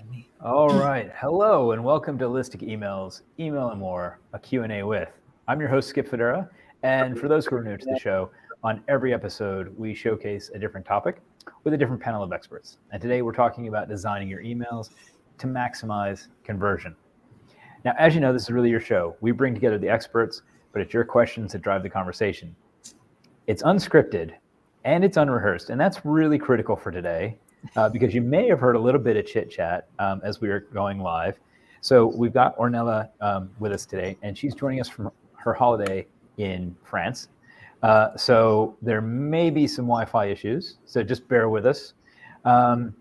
me. All right. Hello and welcome to Holistic Emails, Email and More, a Q&A with. I'm your host, Skip Federa. And for those who are new to the show, on every episode, we showcase a different topic with a different panel of experts. And today we're talking about designing your emails to maximize conversion. Now, as you know, this is really your show. We bring together the experts, but it's your questions that drive the conversation. It's unscripted and it's unrehearsed. And that's really critical for today. Because you may have heard a little bit of chit chat as we were going live. So we've got Ornella with us today, and she's joining us from her holiday in France. So there may be some Wi-Fi issues, so just bear with us, and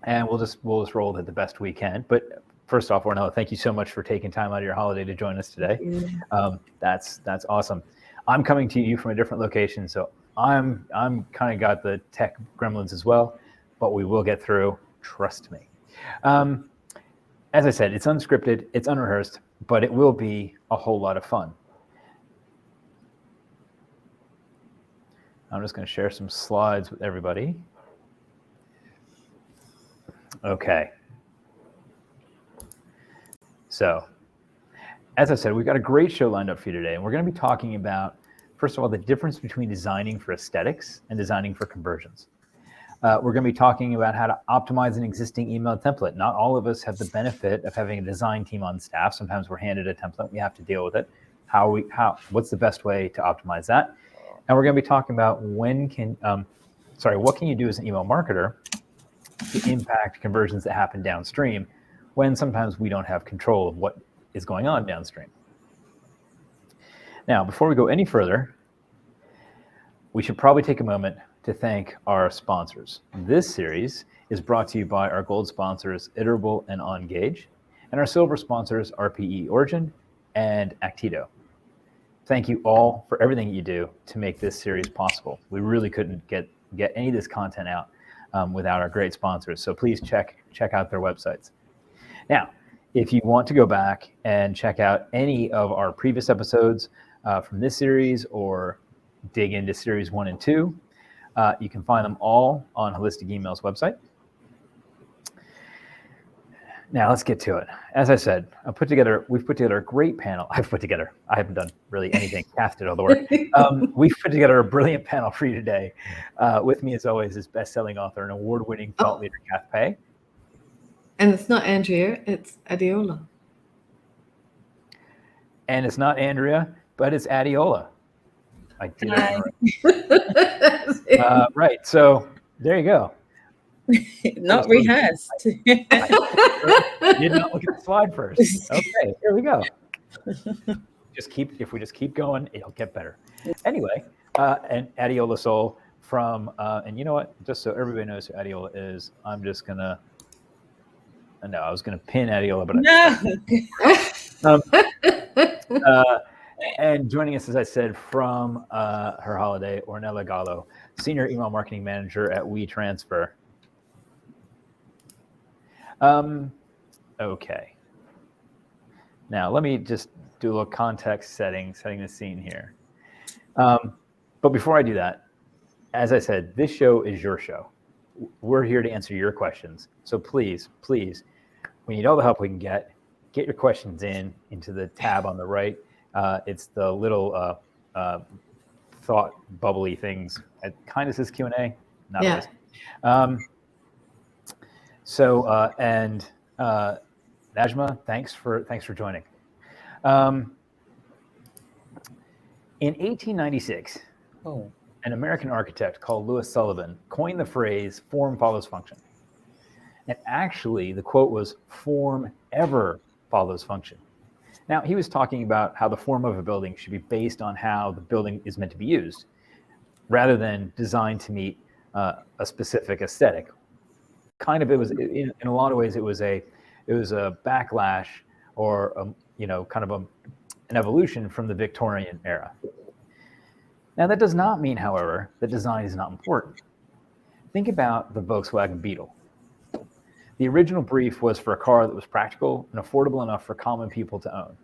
we'll just roll with it the best we can. But first off, Ornella, thank you so much for taking time out of your holiday to join us today. That's awesome. I'm coming to you from a different location, so I'm kind of got the tech gremlins as well. But we will get through, trust me. As I said, it's unscripted, it's unrehearsed, but it will be a whole lot of fun. I'm just going to share some slides with everybody. Okay. So, as I said, we've got a great show lined up for you today, and we're going to be talking about, first of all, the difference between designing for aesthetics and designing for conversions. We're going to be talking about how to optimize an existing email template. Not all of us have the benefit of having a design team on staff. Sometimes we're handed a template, we have to deal with it. What's the best way to optimize that? And we're going to be talking about what can you do as an email marketer to impact conversions that happen downstream when sometimes we don't have control of what is going on downstream. Now, before we go any further, we should probably take a moment to thank our sponsors. This series is brought to you by our gold sponsors, Iterable and OnGage, and our silver sponsors, RPE Origin and Actito. Thank you all for everything you do to make this series possible. We really couldn't get any of this content out without our great sponsors, so please check out their websites. Now, if you want to go back and check out any of our previous episodes from this series or dig into series 1 and 2, you can find them all on Holistic Email's website. Now let's get to it. As I said, we've put together a great panel. I haven't done really anything, Kath did all the work. We've put together a brilliant panel for you today. With me, as always, is best-selling author and award-winning thought leader, Kath Pei. And it's not Andrea, it's Adiola. And it's not Andrea, but it's Adiola. I did it right. Right. So there you go. Not rehearsed. Did not look at the slide first. Okay, here we go. If we just keep going, it'll get better. Anyway, and Adiola Soul from, and you know what? Just so everybody knows who Adiola is, I was gonna pin Adiola, but no. And joining us, as I said, from her holiday, Ornella Gallo, Senior Email Marketing Manager at WeTransfer. Okay. Now, let me just do a little context setting the scene here. But before I do that, as I said, this show is your show. We're here to answer your questions. So please, we need all the help we can get. Get your questions into the tab on the right. It's the little thought bubbly things. It kind of says Q&A, not always. And Najma, thanks for joining. In 1896, an American architect called Louis Sullivan coined the phrase "form follows function." And actually, the quote was "form ever follows function." Now, he was talking about how the form of a building should be based on how the building is meant to be used, rather than designed to meet a specific aesthetic. Kind of, it was in a lot of ways, it was a backlash or an evolution from the Victorian era. Now, that does not mean, however, that design is not important. Think about the Volkswagen Beetle. The original brief was for a car that was practical and affordable enough for common people to own.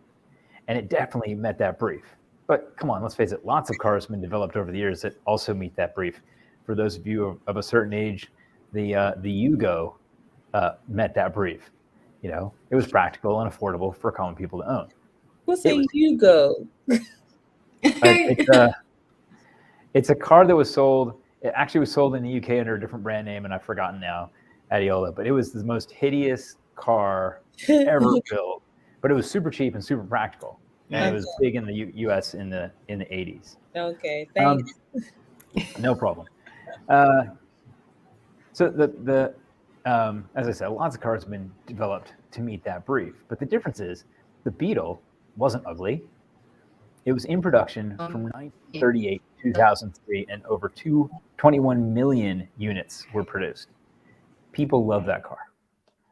And it definitely met that brief. But come on, let's face it, lots of cars have been developed over the years that also meet that brief. For those of you of a certain age, the Yugo met that brief. It was practical and affordable for common people to own. What's a Yugo? It's a car that was sold. It actually was sold in the UK under a different brand name, and I've forgotten now, Adiola. But it was the most hideous car ever built. But it was super cheap and super practical, and it was big in the US in the 80s. Okay, thanks. No problem. So as I said, lots of cars have been developed to meet that brief. But the difference is the Beetle wasn't ugly. It was in production from 1938 to 2003, and over 21 million units were produced. People love that car.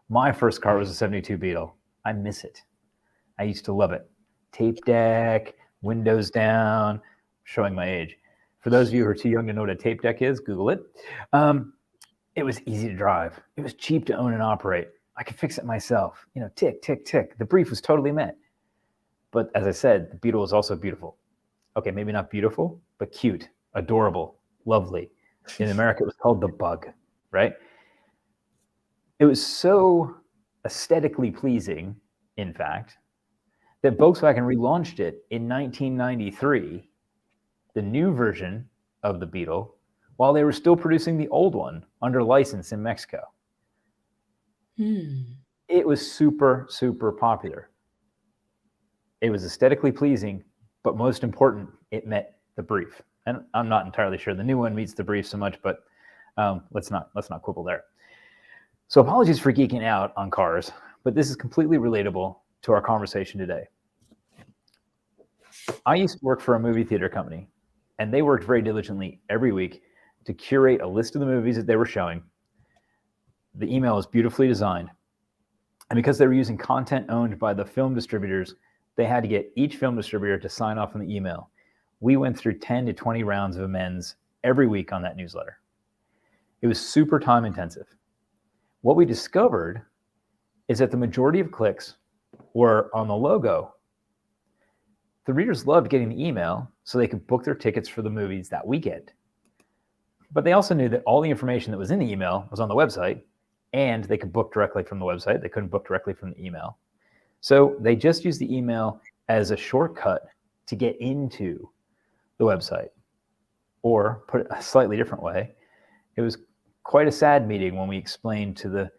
My first car was a 72 Beetle. I miss it. I used to love it. Tape deck, windows down, showing my age. For those of you who are too young to know what a tape deck is, Google it. It was easy to drive. It was cheap to own and operate. I could fix it myself. Tick, tick, tick. The brief was totally met. But as I said, the Beetle was also beautiful. Okay, maybe not beautiful, but cute, adorable, lovely. In America, it was called the Bug, right? It was so aesthetically pleasing, in fact, that Volkswagen relaunched it in 1993, the new version of the Beetle, while they were still producing the old one under license in Mexico. It was super, super popular. It was aesthetically pleasing, but most important, it met the brief. And I'm not entirely sure the new one meets the brief so much, but let's not quibble there. So apologies for geeking out on cars, but this is completely relatable to our conversation today. I used to work for a movie theater company, and they worked very diligently every week to curate a list of the movies that they were showing. The email was beautifully designed. And because they were using content owned by the film distributors, they had to get each film distributor to sign off on the email. We went through 10 to 20 rounds of amends every week on that newsletter. It was super time intensive. What we discovered is that the majority of clicks were on the logo. The readers loved getting the email so they could book their tickets for the movies that weekend. But they also knew that all the information that was in the email was on the website, and they could book directly from the website. They couldn't book directly from the email. So they just used the email as a shortcut to get into the website. Or put it a slightly different way, it was quite a sad meeting when we explained to the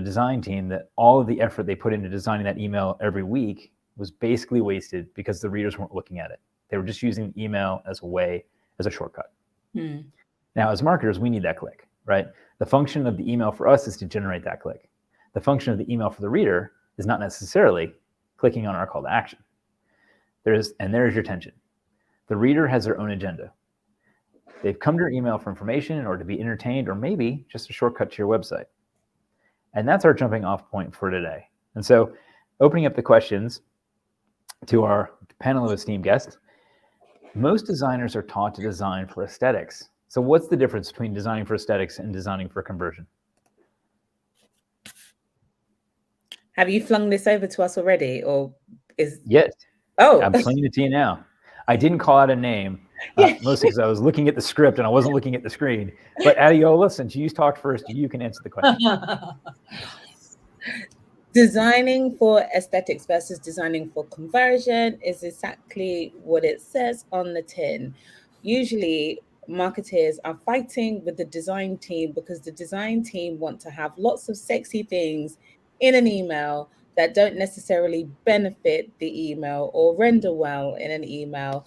design team that all of the effort they put into designing that email every week was basically wasted because the readers weren't looking at it. They were just using the email as a shortcut. Now, as marketers, we need that click, right? The function of the email for us is to generate that click. The function of the email for the reader is not necessarily clicking on our call to action. There's your tension. The reader has their own agenda. They've come to your email for information or to be entertained, or maybe just a shortcut to your website. And that's our jumping off point for today. And so opening up the questions to our panel of esteemed guests, most designers are taught to design for aesthetics. So what's the difference between designing for aesthetics and designing for conversion? Have you flung this over to us already, or is? Yes. Oh, I'm flinging it to you now. I didn't call out a name, mostly because I was looking at the script and I wasn't looking at the screen. But Adiola, since you talked first, you can answer the question. Designing for aesthetics versus designing for conversion is exactly what it says on the tin. Usually, marketers are fighting with the design team because the design team want to have lots of sexy things in an email that don't necessarily benefit the email or render well in an email,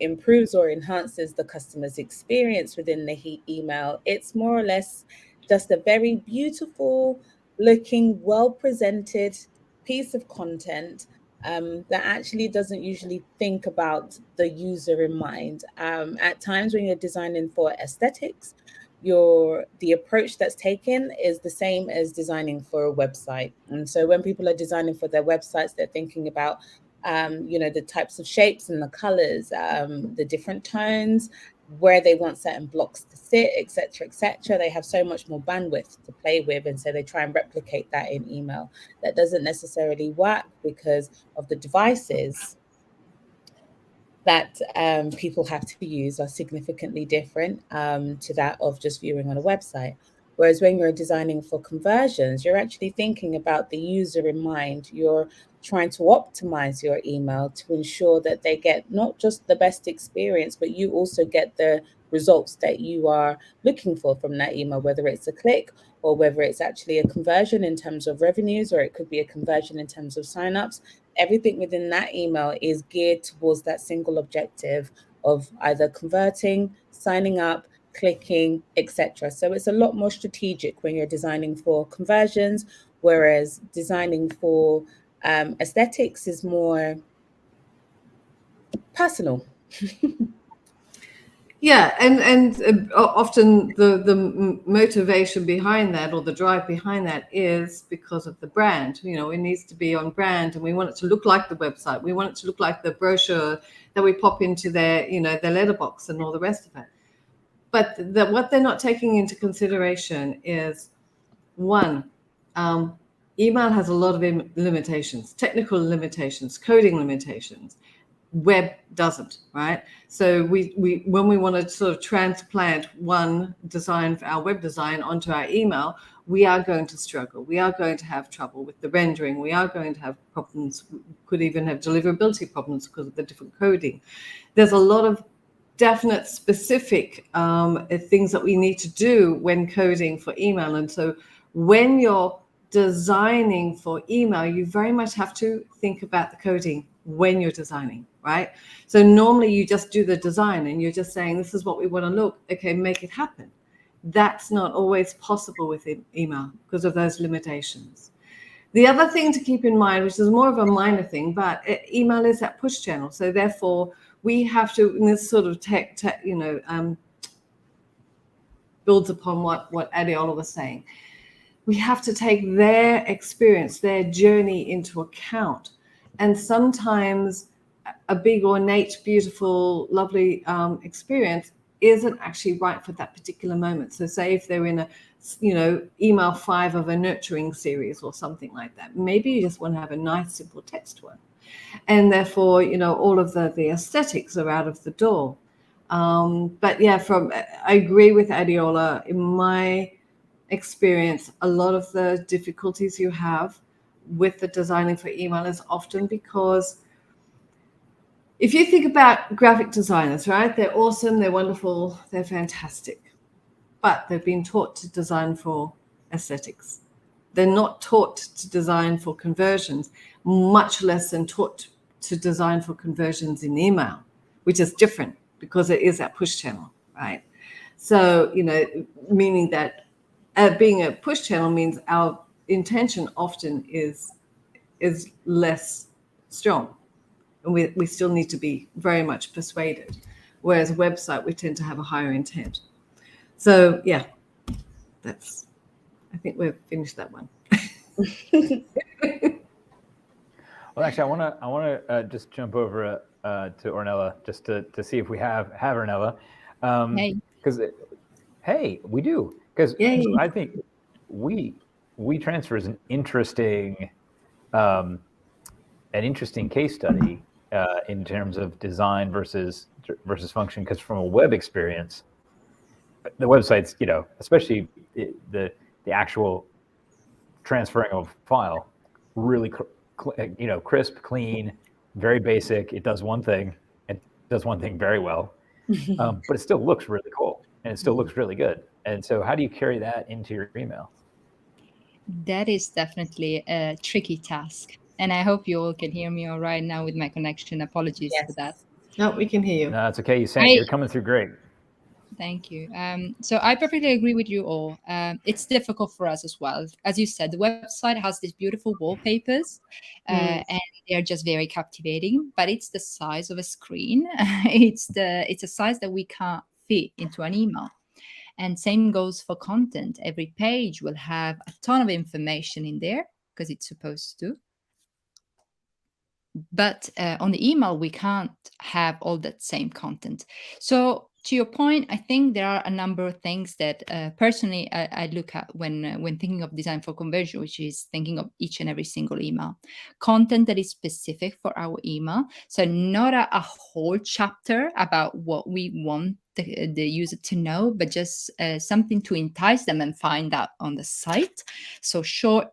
improves or enhances the customer's experience within the email. It's more or less just a very beautiful looking, well-presented piece of content that actually doesn't usually think about the user in mind. At times when you're designing for aesthetics, the approach that's taken is the same as designing for a website. And so when people are designing for their websites, they're thinking about the types of shapes and the colors, the different tones, where they want certain blocks to sit, etc., etc. They have so much more bandwidth to play with, and so they try and replicate that in email. That doesn't necessarily work because of the devices that people have to use are significantly different to that of just viewing on a website. Whereas when you're designing for conversions, you're actually thinking about the user in mind. You're trying to optimize your email to ensure that they get not just the best experience, but you also get the results that you are looking for from that email, whether it's a click or whether it's actually a conversion in terms of revenues, or it could be a conversion in terms of signups. Everything within that email is geared towards that single objective of either converting, signing up, clicking, etc. So it's a lot more strategic when you're designing for conversions, whereas designing for aesthetics is more personal. Yeah, and often the motivation behind that, or the drive behind that, is because of the brand. You know, it needs to be on brand, and we want it to look like the website. We want it to look like the brochure that we pop into their, you know, their letterbox and all the rest of it. But what they're not taking into consideration is, one, email has a lot of limitations, technical limitations, coding limitations. Web doesn't, right? So we when we want to sort of transplant one design for our web design onto our email, we are going to struggle. We are going to have trouble with the rendering. We are going to have problems, could even have deliverability problems because of the different coding. There's a lot of definite specific things that we need to do when coding for email. And so when you're designing for email, you very much have to think about the coding when you're designing, right? So normally you just do the design and you're just saying, this is what we want to look, okay, make it happen. That's not always possible with email because of those limitations. The other thing to keep in mind, which is more of a minor thing, but email is that push channel. So therefore we have to, in this sort of builds upon what Adeola was saying. We have to take their experience, their journey into account. And sometimes a big, ornate, beautiful, lovely experience isn't actually right for that particular moment. So say if they're in a, email 5 of a nurturing series or something like that, maybe you just want to have a nice, simple text one. And therefore, all of the aesthetics are out of the door. But yeah, I agree with Adeola. In my experience, a lot of the difficulties you have with the designing for email is often because if you think about graphic designers, right? They're awesome, they're wonderful, they're fantastic, but they've been taught to design for aesthetics. They're not taught to design for conversions, much less than taught to design for conversions in email, which is different because it is that push channel, right? So, meaning that being a push channel means our intention often is less strong, and we still need to be very much persuaded, whereas a website we tend to have a higher intent. So yeah, I think we've finished that one. Well, actually, I want to just jump over to Ornella just to see if we have Ornella. Because hey, we do. Because I think WeTransfer is an interesting case study in terms of design versus function. Because from a web experience, the websites, especially the actual transferring of file, really crisp, clean, very basic. It does one thing and does one thing very well, but it still looks really cool and it still looks really good. And so how do you carry that into your email? That is definitely a tricky task. And I hope you all can hear me all right now with my connection. Apologies for that. No, we can hear you. No, it's okay. You're coming through great. Thank you. So I perfectly agree with you all. It's difficult for us as well. As you said, the website has these beautiful wallpapers and they're just very captivating, but it's the size of a screen. It's a size that we can't fit into an email. And same goes for content. Every page will have a ton of information in there because it's supposed to. But on the email, we can't have all that same content. So to your point, I think there are a number of things that personally I look at when thinking of design for conversion, which is thinking of each and every single email. Content that is specific for our email. So not a whole chapter about what we want the user to know, but just something to entice them and find out on the site. So short,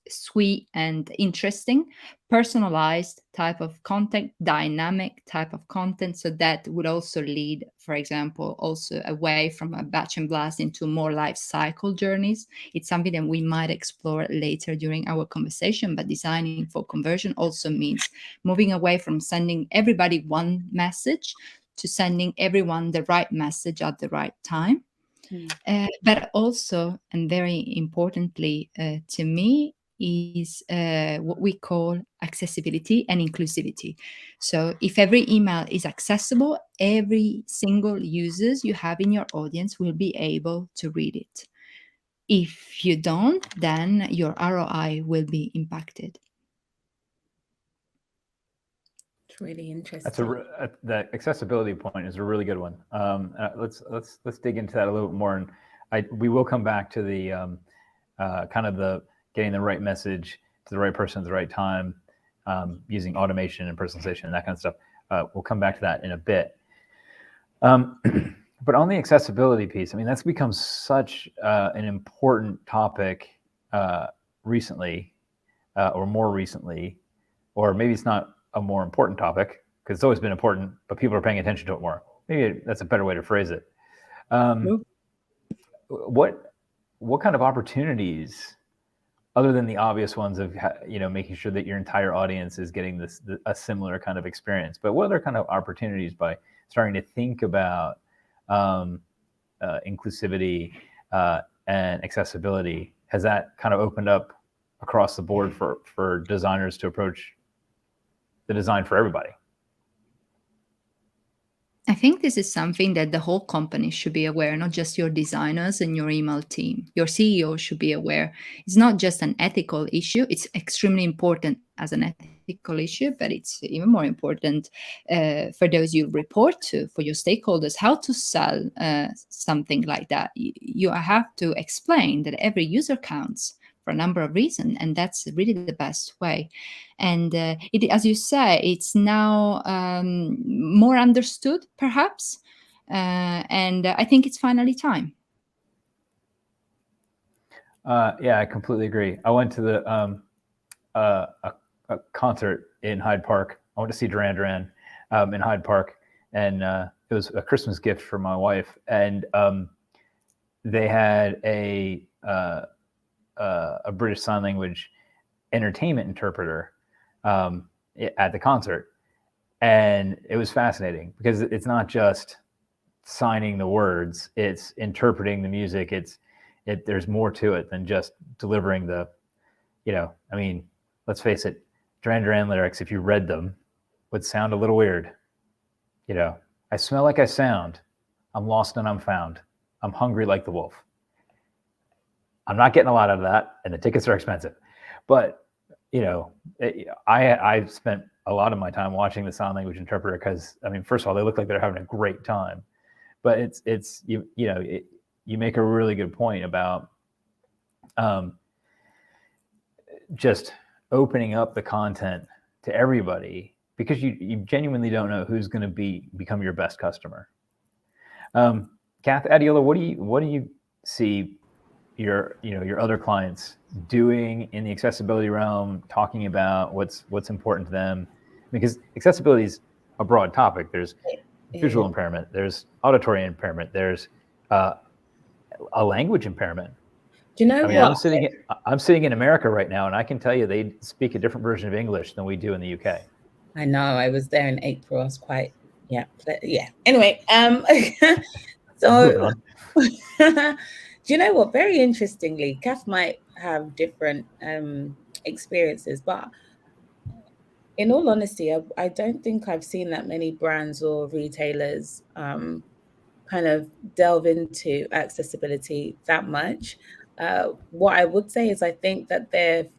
sweet and interesting, personalized type of content, dynamic type of content. So that would also lead, for example, also away from a batch and blast into more life cycle journeys. It's something that we might explore later during our conversation, but designing for conversion also means moving away from sending everybody one message to sending everyone the right message at the right time. But also, and very importantly to me, is what we call accessibility and inclusivity. So if every email is accessible, every single users you have in your audience will be able to read it. If you don't, then your ROI will be impacted. It's really interesting. That's that accessibility point is a really good one. Let's dig into that a little bit more, and we will come back to the kind of the getting the right message to the right person at the right time, using automation and personalization and that kind of stuff. We'll come back to that in a bit. But on the accessibility piece, I mean, that's become such an important topic recently, or more recently, or maybe it's not a more important topic because it's always been important, but people are paying attention to it more. Maybe that's a better way to phrase it. What kind of opportunities, other than the obvious ones of making sure that your entire audience is getting a similar kind of experience, but what other kind of opportunities by starting to think about inclusivity and accessibility has that kind of opened up across the board for designers to approach the design for everybody? I think this is something that the whole company should be aware, not just your designers and your email team. Your CEO should be aware. It's not just an ethical issue. It's extremely important as an ethical issue, but it's even more important for those you report to, for your stakeholders, how to sell something like that. You have to explain that every user counts for a number of reasons, and that's really the best way. And as you say, it's now more understood, perhaps, and I think it's finally time. Yeah, I completely agree. I went to the a concert in Hyde Park. I went to see Duran Duran in Hyde Park, and it was a Christmas gift for my wife. And they had a British Sign Language entertainment interpreter at the concert, and it was fascinating because it's not just signing the words; it's interpreting the music. There's more to it than just delivering the, I mean, let's face it, Duran Duran lyrics, if you read them, would sound a little weird. I smell like I sound. I'm lost and I'm found. I'm hungry like the wolf. I'm not getting a lot out of that, and the tickets are expensive. But, I spent a lot of my time watching the sign language interpreter because, I mean, first of all, they look like they're having a great time. But you make a really good point about just opening up the content to everybody, because you genuinely don't know who's going to become your best customer. Kath, Adiola, what do you see your other clients doing in the accessibility realm, talking about what's important to them? Because accessibility is a broad topic. There's visual impairment, there's auditory impairment, there's a language impairment. Do you know what? I'm sitting in America right now, and I can tell you they speak a different version of English than we do in the UK. I know. I was there in April. I was quite, yeah. Anyway, so do you know what? Very interestingly, Kath might have different experiences, but in all honesty, I don't think I've seen that many brands or retailers kind of delve into accessibility that much. What I would say is I think that they've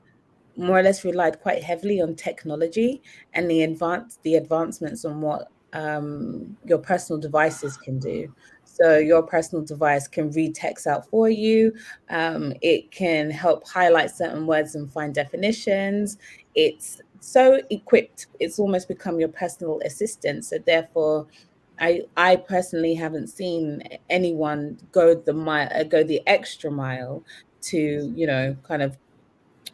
more or less relied quite heavily on technology and the advancements on what your personal devices can do. So your personal device can read text out for you. It can help highlight certain words and find definitions. It's so equipped. It's almost become your personal assistant. So therefore, I personally haven't seen anyone go the extra mile to, kind of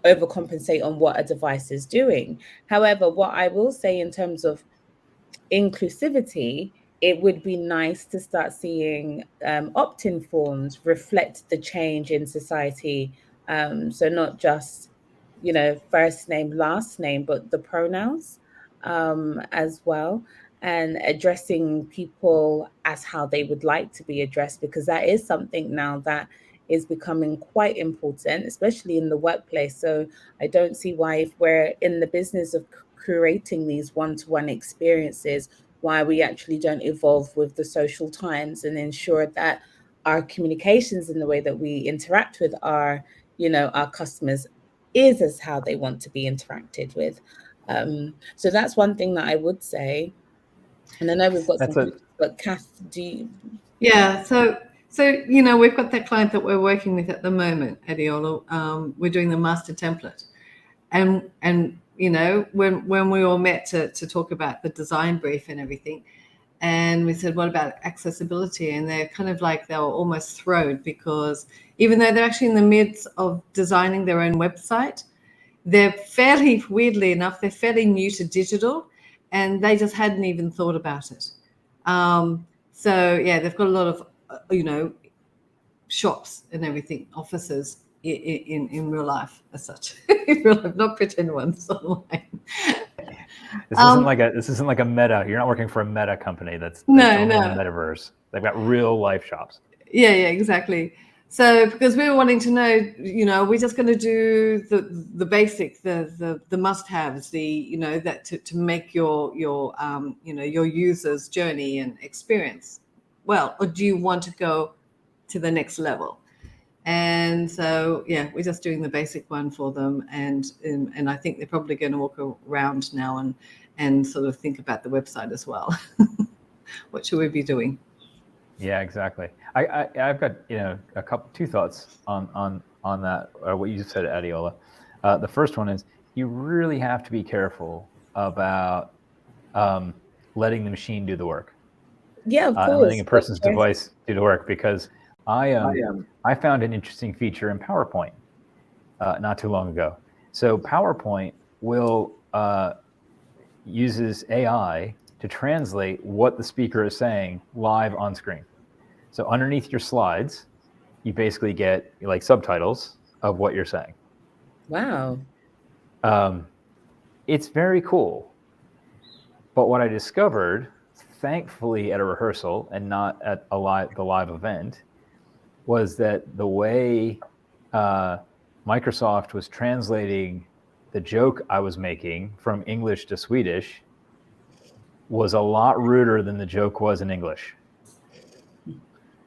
overcompensate on what a device is doing. However, what I will say in terms of inclusivity, it would be nice to start seeing opt-in forms reflect the change in society. So not just, first name, last name, but the pronouns as well, and addressing people as how they would like to be addressed, because that is something now that is becoming quite important, especially in the workplace. So I don't see why, if we're in the business of curating these one-to-one experiences, why we actually don't evolve with the social times and ensure that our communications and the way that we interact with our customers is as how they want to be interacted with. So that's one thing that I would say. And I know we've got some questions, but Kath, do you? Yeah, so we've got that client that we're working with at the moment, Adiola. We're doing the master template, and when we all met to talk about the design brief and everything, and we said, what about accessibility? And they're kind of like, they were almost thrown, because even though they're actually in the midst of designing their own website, they're fairly, weirdly enough, they're fairly new to digital, and they just hadn't even thought about it. So yeah, they've got a lot of, shops and everything, offices in real life as such. In real life, not pretend ones online. This isn't like a Meta. You're not working for a Meta company that's no. in the metaverse. They've got real life shops. Yeah, exactly. So because we were wanting to know, we're just going to do the basic, the must-haves, that to make your user's journey and experience well, or do you want to go to the next level? And so yeah, we're just doing the basic one for them, and I think they're probably going to walk around now and sort of think about the website as well. What should we be doing? Yeah, exactly. I've got two thoughts on that, what you just said, Adiola. The first one is, you really have to be careful about letting the machine do the work. Yeah, of course. And letting a person's device do the work, because I found an interesting feature in PowerPoint not too long ago. So PowerPoint uses AI to translate what the speaker is saying live on screen. So underneath your slides, you basically get like subtitles of what you're saying. Wow. It's very cool. But what I discovered, thankfully at a rehearsal and not at the live event, was that the way Microsoft was translating the joke I was making from English to Swedish was a lot ruder than the joke was in English.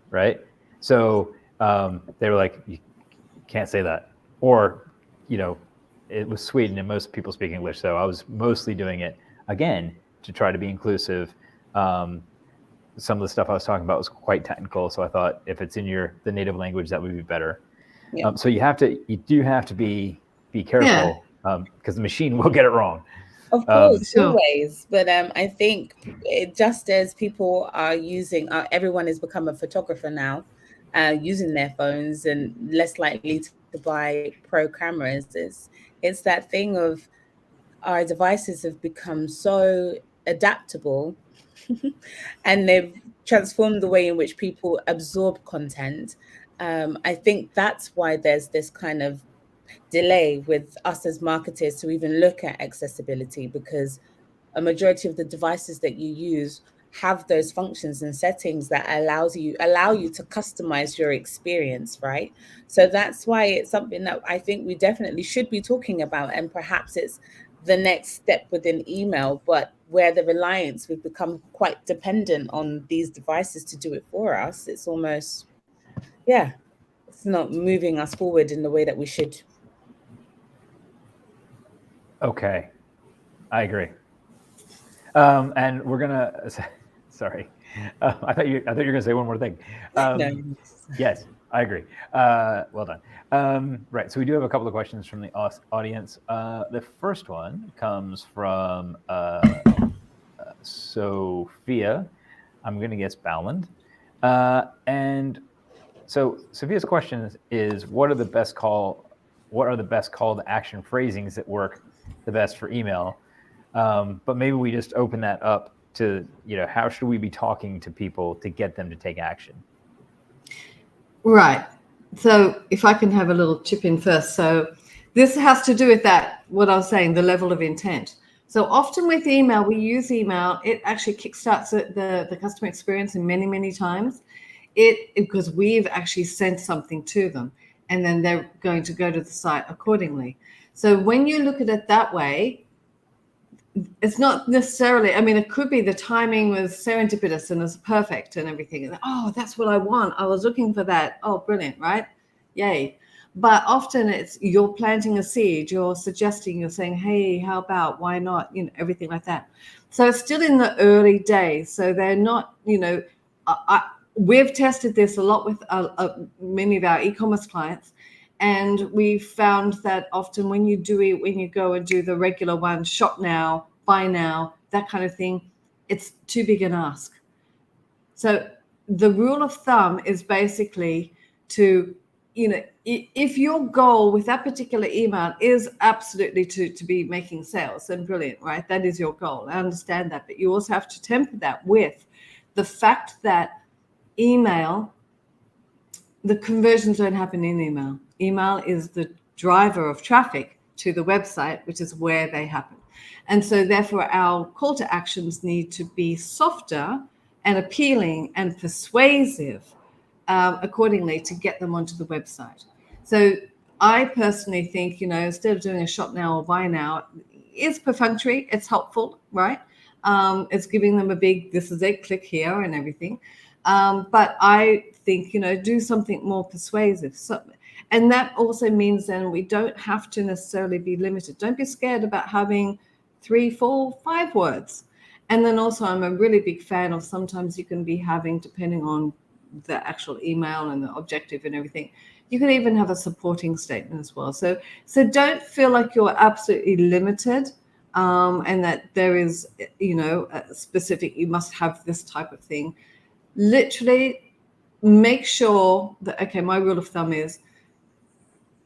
Right? So they were like, you can't say that. Or, it was Sweden and most people speak English. So I was mostly doing it, again, to try to be inclusive. Some of the stuff I was talking about was quite technical. So I thought if it's in the native language, that would be better. Yeah. So you do have to be careful, because the machine will get it wrong. Of course, always. But I think just as people are using, everyone has become a photographer now, using their phones and less likely to buy pro cameras. It's that thing of our devices have become so adaptable and they've transformed the way in which people absorb content. I think that's why there's this kind of delay with us as marketers to even look at accessibility, because a majority of the devices that you use have those functions and settings that allow you to customize your experience, right? So that's why it's something that I think we definitely should be talking about, and perhaps it's the next step within email, but where the reliance, we've become quite dependent on these devices to do it for us. It's almost, it's not moving us forward in the way that we should. Okay, I agree. And we're gonna. Sorry, I thought you were gonna say one more thing. No. Yes, I agree. Well done. Right, so we do have a couple of questions from the audience. The first one comes from Sophia. I'm going to guess Bowland. And so Sophia's question is, what are the best call to action phrasings that work the best for email? But maybe we just open that up to, how should we be talking to people to get them to take action? Right. So if I can have a little chip in first. So this has to do with that, what I was saying, the level of intent. So often with email, we use email, it actually kickstarts the customer experience in many, many times. Because we've actually sent something to them, and then they're going to go to the site accordingly. So when you look at it that way, it's not necessarily, it could be the timing was serendipitous and it's perfect and everything. And, oh, that's what I want. I was looking for that. Oh, brilliant, right? Yay. But often it's you're planting a seed, you're suggesting, you're saying, hey, how about, why not? Everything like that. So it's still in the early days. So they're not, we've tested this a lot with many of our e-commerce clients. And we found that often when you go and do the regular one, shop now, buy now, that kind of thing, it's too big an ask. So the rule of thumb is basically to, if your goal with that particular email is absolutely to be making sales, then brilliant, right? That is your goal. I understand that. But you also have to temper that with the fact that email, the conversions don't happen in email. Email is the driver of traffic to the website, which is where they happen. And so therefore our call to actions need to be softer and appealing and persuasive accordingly to get them onto the website. So I personally think, instead of doing a shop now or buy now, it's perfunctory, it's helpful, right? It's giving them a big, this is it, click here and everything. But I think, do something more persuasive. So, and that also means then we don't have to necessarily be limited. Don't be scared about having 3, 4, 5 words. And then also I'm a really big fan of sometimes you can be having, depending on the actual email and the objective and everything, you can even have a supporting statement as well. So don't feel like you're absolutely limited and that there is, a specific, you must have this type of thing. Literally make sure that, okay, my rule of thumb is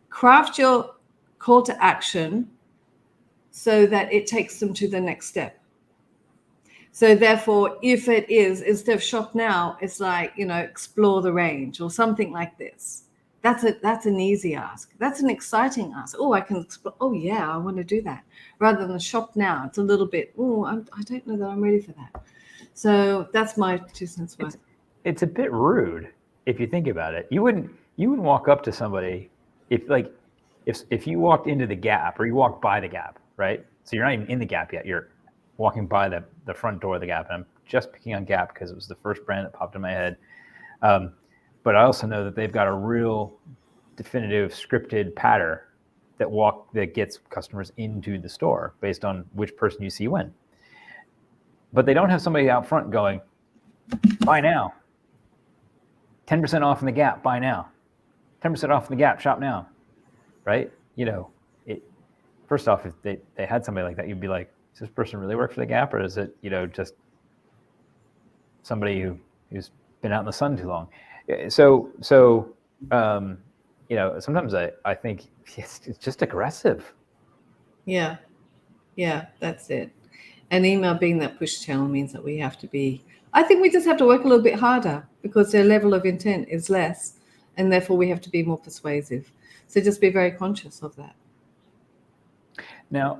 craft your call to action so that it takes them to the next step. So therefore, if it is, instead of shop now, it's like, explore the range or something like this. That's an easy ask. That's an exciting ask. Oh, I can explore. Oh yeah, I want to do that. Rather than shop now, it's a little bit, I don't know that I'm ready for that. So that's my 2 cents worth. It's a bit rude if you think about it. You wouldn't walk up to somebody if you walked into the Gap or you walked by the Gap, right? So you're not even in the Gap yet. You're walking by the front door of the Gap. And I'm just picking on Gap because it was the first brand that popped in my head. But I also know that they've got a real definitive scripted pattern that gets customers into the store based on which person you see when. But they don't have somebody out front going, buy now. 10% off in the Gap, buy now. 10% off in the Gap, shop now. Right? First off, if they had somebody like that, you'd be like, does this person really work for the Gap, or is it, just somebody who's been out in the sun too long? So sometimes I think it's just aggressive. Yeah, that's it. And email being that push channel means that we have to be, I think we just have to work a little bit harder because their level of intent is less, and therefore we have to be more persuasive. So just be very conscious of that. Now,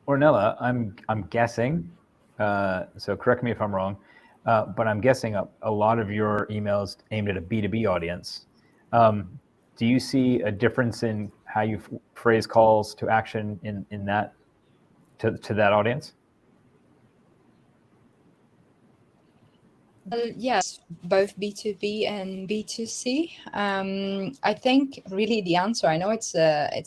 Ornella, I'm guessing, so correct me if I'm wrong, but I'm guessing a lot of your emails aimed at a B2B audience. Do you see a difference in how you phrase calls to action in that to that audience? Yes, both B2B and B2C. I think really the answer, I know it's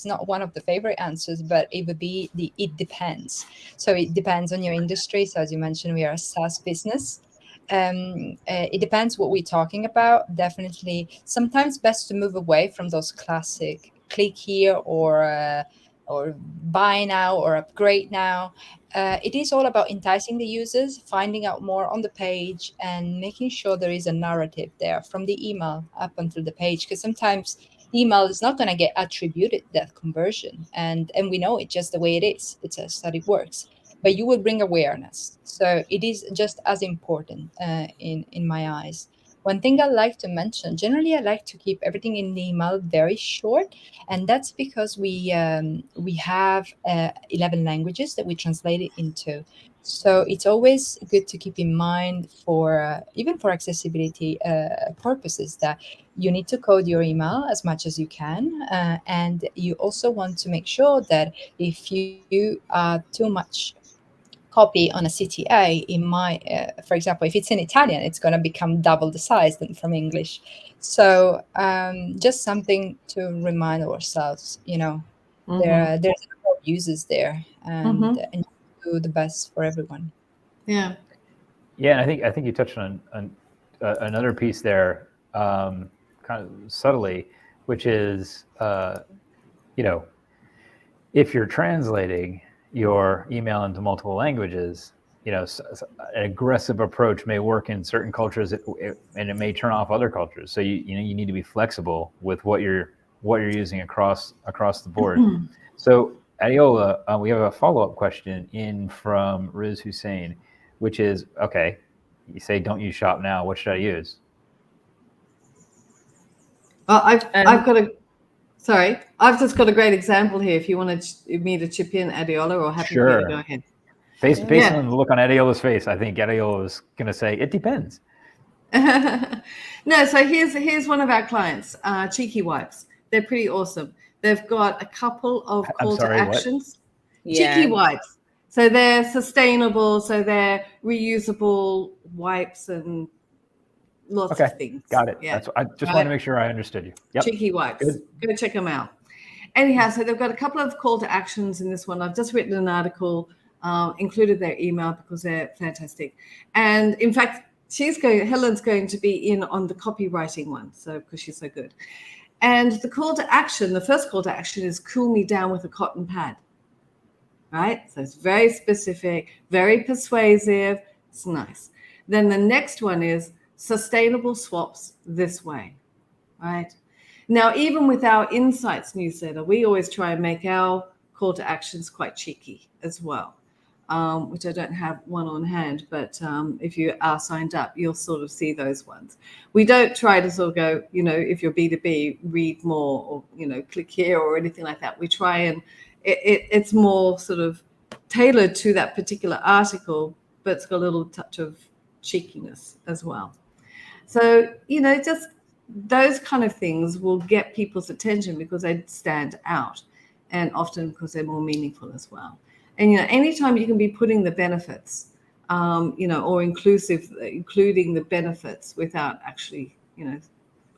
not one of the favorite answers, but it would be it depends. So it depends on your industry. So as you mentioned, we are a SaaS business. It depends what we're talking about. Definitely, sometimes best to move away from those classic click here or buy now or upgrade now. It is all about enticing the users, finding out more on the page, and making sure there is a narrative there from the email up until the page. Because sometimes email is not going to get attributed that conversion, and we know it just the way it is. It's a study works, but you will bring awareness. So it is just as important in my eyes. One thing I like to mention, generally, I like to keep everything in the email very short, and that's because we have 11 languages that we translate it into. So it's always good to keep in mind for even for accessibility purposes that you need to code your email as much as you can, and you also want to make sure that if you are too much copy on a CTA, it might, for example, if it's in Italian, it's going to become double the size than from English. So just something to remind ourselves, there's a lot of users there, and do the best for everyone. Yeah. Yeah, and I think you touched on another piece there, kind of subtly, which is if you're translating your email into multiple languages, an aggressive approach may work in certain cultures, and it may turn off other cultures. So you need to be flexible with what you're using across the board. So Adeola, we have a follow-up question in from Riz Hussein, which is, okay, you say don't use Shop Now. What should I use? Well, I've just got a great example here. If you want me to chip in, Adeola, or happy for you to go ahead. Based on the look on Adeola's face, I think Adeola is going to say it depends. No, so here's one of our clients, Cheeky Wipes. They're pretty awesome. They've got a couple of call to actions. Cheeky Wipes. So they're sustainable. So they're reusable wipes and lots of things. Got it. Yeah. I just wanted to make sure I understood you. Yep. Cheeky Wipes. Go check them out. Anyhow, so they've got a couple of call to actions in this one. I've just written an article, included their email because they're fantastic. And in fact, Helen's going to be in on the copywriting one, so because she's so good. And the first call to action is cool me down with a cotton pad. Right? So it's very specific, very persuasive. It's nice. Then the next one is sustainable swaps this way. Right? Now, even with our Insights newsletter, we always try and make our call to actions quite cheeky as well, which I don't have one on hand, but if you are signed up, you'll sort of see those ones. We don't try to sort of go, if you're B2B, read more or, click here or anything like that. We try and it's more sort of tailored to that particular article, but it's got a little touch of cheekiness as well. So, just those kind of things will get people's attention because they stand out, and often because they're more meaningful as well. And anytime you can be putting the benefits, or including the benefits without actually,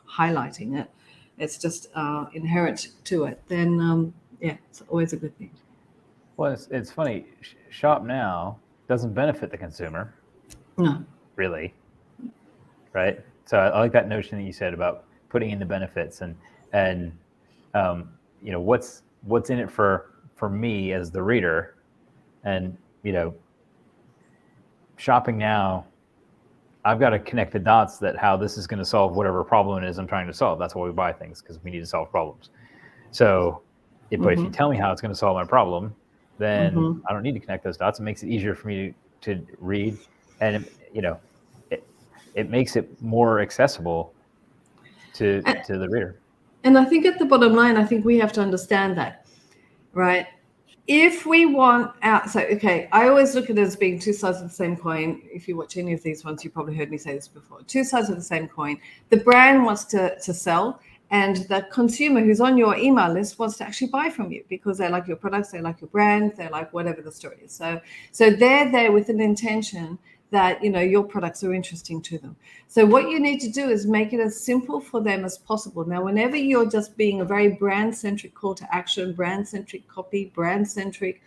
highlighting it, it's just inherent to it. Then it's always a good thing. Well, it's funny. Shop Now doesn't benefit the consumer. No, really, right? So I like that notion that you said about putting in the benefits and what's in it for me as the reader, and shopping now, I've got to connect the dots that how this is going to solve whatever problem it is I'm trying to solve. That's why we buy things, because we need to solve problems. So, but if you tell me how it's going to solve my problem, then I don't need to connect those dots. It makes it easier for me to read, and it makes it more accessible to the reader. And I think at the bottom line, I think we have to understand that, right? If we want out, I always look at it as being two sides of the same coin. If you watch any of these ones, you probably heard me say this before. Two sides of the same coin. The brand wants to sell, and the consumer who's on your email list wants to actually buy from you because they like your products, they like your brand, they like whatever the story is. So they're there with an intention that your products are interesting to them. So what you need to do is make it as simple for them as possible. Now, whenever you're just being a very brand-centric call to action, brand-centric copy, brand-centric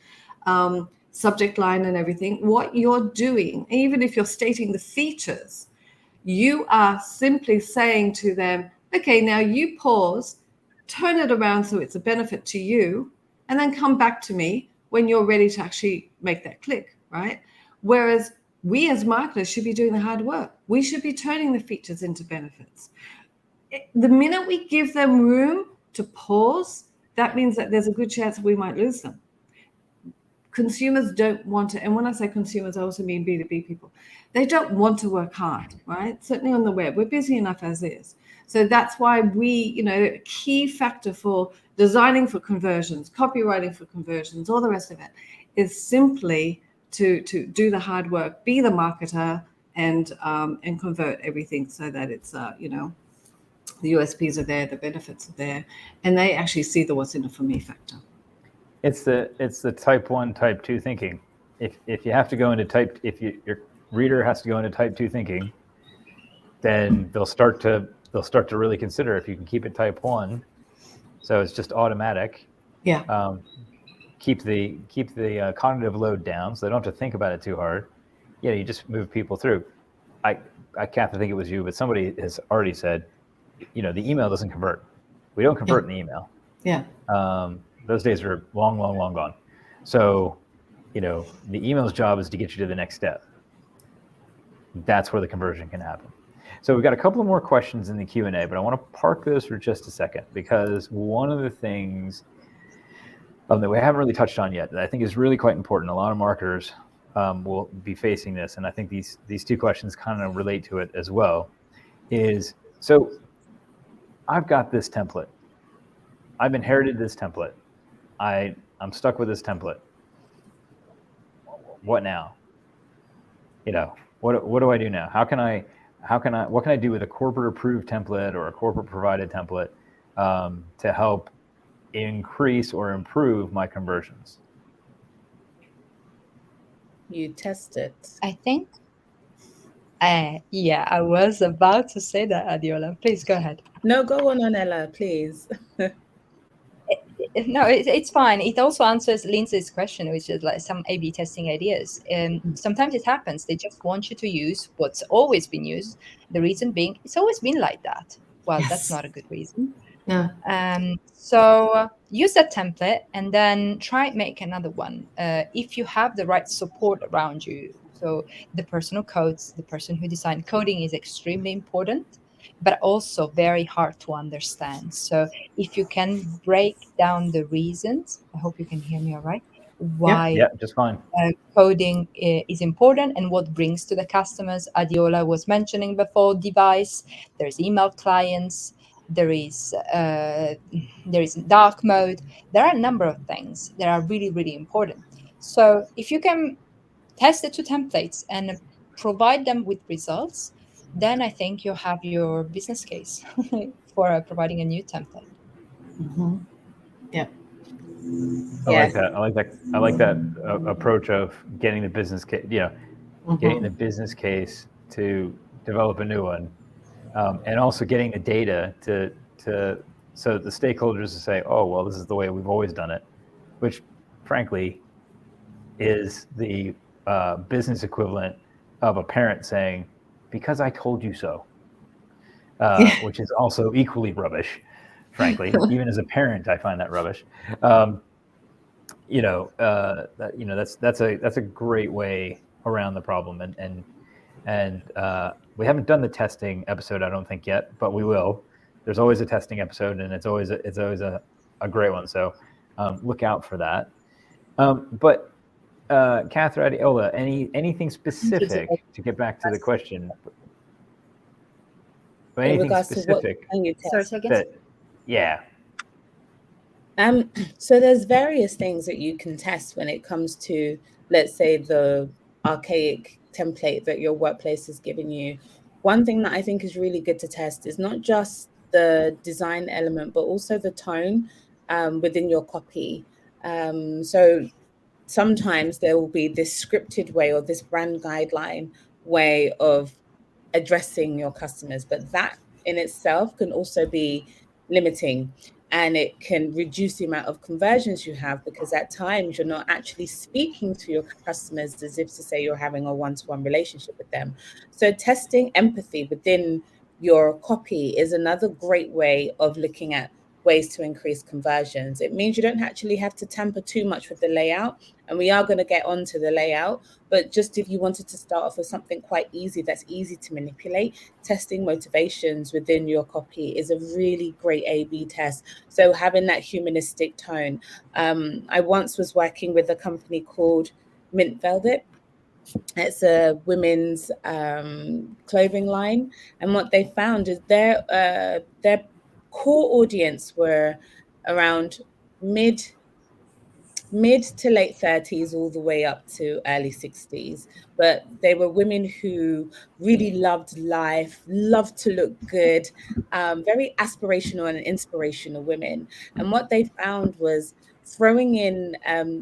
subject line and everything, what you're doing, even if you're stating the features, you are simply saying to them, okay, now you pause, turn it around so it's a benefit to you, and then come back to me when you're ready to actually make that click, right? Whereas we as marketers should be doing the hard work. We should be turning the features into benefits. The minute we give them room to pause, that means that there's a good chance we might lose them. Consumers don't want to, and when I say consumers, I also mean B2B people. They don't want to work hard, right? Certainly on the web, we're busy enough as is. So that's why we, a key factor for designing for conversions, copywriting for conversions, all the rest of it is simply to do the hard work, be the marketer, and convert everything so that it's the USPs are there, the benefits are there, and they actually see the what's in it for me factor. It's the type 1, type 2 thinking. If you have to go into your reader has to go into type 2 thinking, then they'll start to really consider if you can keep it type 1, so it's just automatic. Yeah. Keep the cognitive load down, so they don't have to think about it too hard. You just move people through. I can't think it was you, but somebody has already said, the email doesn't convert. We don't convert in the email. Yeah. Those days are long, long, long gone. So, the email's job is to get you to the next step. That's where the conversion can happen. So we've got a couple of more questions in the Q&A, but I want to park those for just a second, because one of the things that we haven't really touched on yet that I think is really quite important, a lot of marketers will be facing this, and I think these two questions kind of relate to it as well, is, so I've got this template. I've inherited this template. I'm stuck with this template. What now? What do I do now? What can I do with a corporate approved template or a corporate provided template to help increase or improve my conversions? You test it. I think, yeah, I was about to say that, Adiola. Please go ahead. No, go on, Ella, please. No, it's fine. It also answers Lindsay's question, which is like some A/B testing ideas. Sometimes it happens. They just want you to use what's always been used. The reason being, it's always been like that. Well, Yes. that's not a good reason. No. So use that template and then try make another one. If you have the right support around you. So the person who codes, the person who designed coding is extremely important, but also very hard to understand. So if you can break down the reasons, I hope you can hear me all right, why Yeah, just fine. Coding is important and what brings to the customers. Adiola was mentioning before, device, there's email clients, there is dark mode. There are a number of things that are really, really important. So if you can test the two templates and provide them with results, then I think you have your business case for providing a new template. Mm-hmm. Yeah. I like that approach of getting the business case. Getting the business case to develop a new one, and also getting the data to so the stakeholders to say, oh well, this is the way we've always done it, which frankly is the business equivalent of a parent saying, because I told you so, which is also equally rubbish, frankly. Even as a parent, I find that rubbish. That's a great way around the problem, and we haven't done the testing episode, I don't think yet, but we will. There's always a testing episode, and it's always a great one. So look out for that. But Catherine, Adiola, anything specific to get back to the question? Anything specific? Sorry, second. Yeah. So there's various things that you can test when it comes to, let's say, the archaic template that your workplace is giving you. One thing that I think is really good to test is not just the design element, but also the tone within your copy. So sometimes there will be this scripted way or this brand guideline way of addressing your customers, but that in itself can also be limiting, and it can reduce the amount of conversions you have, because at times you're not actually speaking to your customers as if to say you're having a one-to-one relationship with them. So testing empathy within your copy is another great way of looking at ways to increase conversions. It means you don't actually have to tamper too much with the layout, and we are going to get onto the layout, but just if you wanted to start off with something quite easy, that's easy to manipulate, testing motivations within your copy is a really great A/B test. So having that humanistic tone. I once was working with a company called Mint Velvet. It's a women's clothing line, and what they found is their core audience were around mid to late 30s all the way up to early 60s, but they were women who really loved life, loved to look good, very aspirational and inspirational women. And what they found was throwing in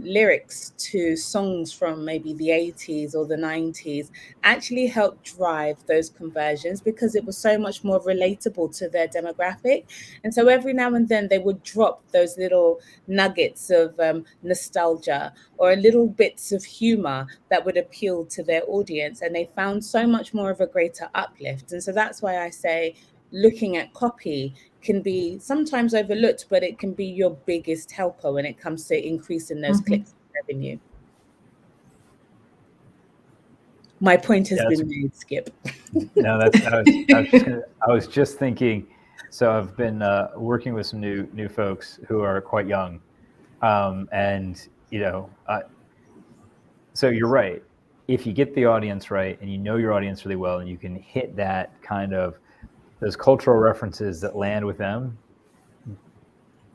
lyrics to songs from maybe the 80s or the 90s actually helped drive those conversions, because it was so much more relatable to their demographic. And so every now and then they would drop those little nuggets of nostalgia or little bits of humor that would appeal to their audience, and they found so much more of a greater uplift. And so that's why I say looking at copy can be sometimes overlooked, but it can be your biggest helper when it comes to increasing those clicks and revenue. My point has been made, Skip. No, I was just thinking. So I've been working with some new folks who are quite young, and so you're right. If you get the audience right and you know your audience really well, and you can hit that kind of those cultural references that land with them,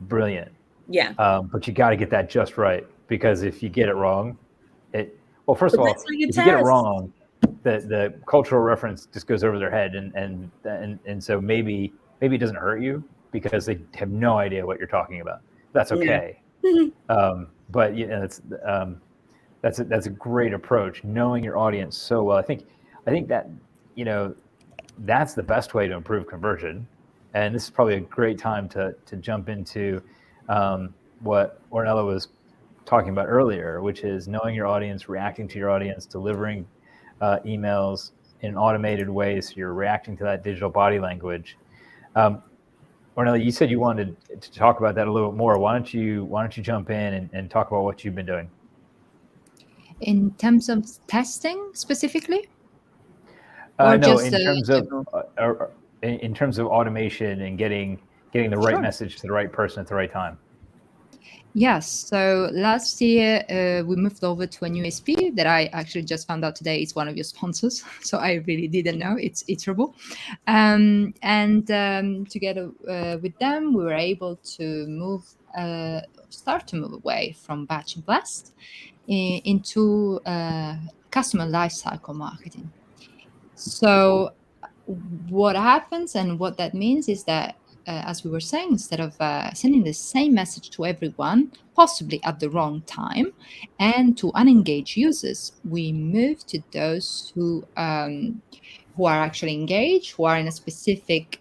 brilliant. Yeah. But you got to get that just right, because if you get it wrong, first of all, if you get it wrong, the cultural reference just goes over their head, and so maybe it doesn't hurt you because they have no idea what you're talking about. That's okay. Yeah. But that's a great approach, knowing your audience so well. I think that that's the best way to improve conversion. And this is probably a great time to jump into what Ornella was talking about earlier, which is knowing your audience, reacting to your audience, delivering emails in an automated way, so you're reacting to that digital body language. Ornella, you said you wanted to talk about that a little bit more. Why don't you jump in and talk about what you've been doing? In terms of testing specifically? No, in terms of automation and getting the right message to the right person at the right time. Yes. So last year we moved over to a new SP that I actually just found out today is one of your sponsors. So I really didn't know. It's Iterable. Together with them, we were able to start to move away from batch and blast into customer lifecycle marketing. So what happens and what that means is that, as we were saying, instead of sending the same message to everyone, possibly at the wrong time, and to unengaged users, we move to those who are actually engaged, who are in a specific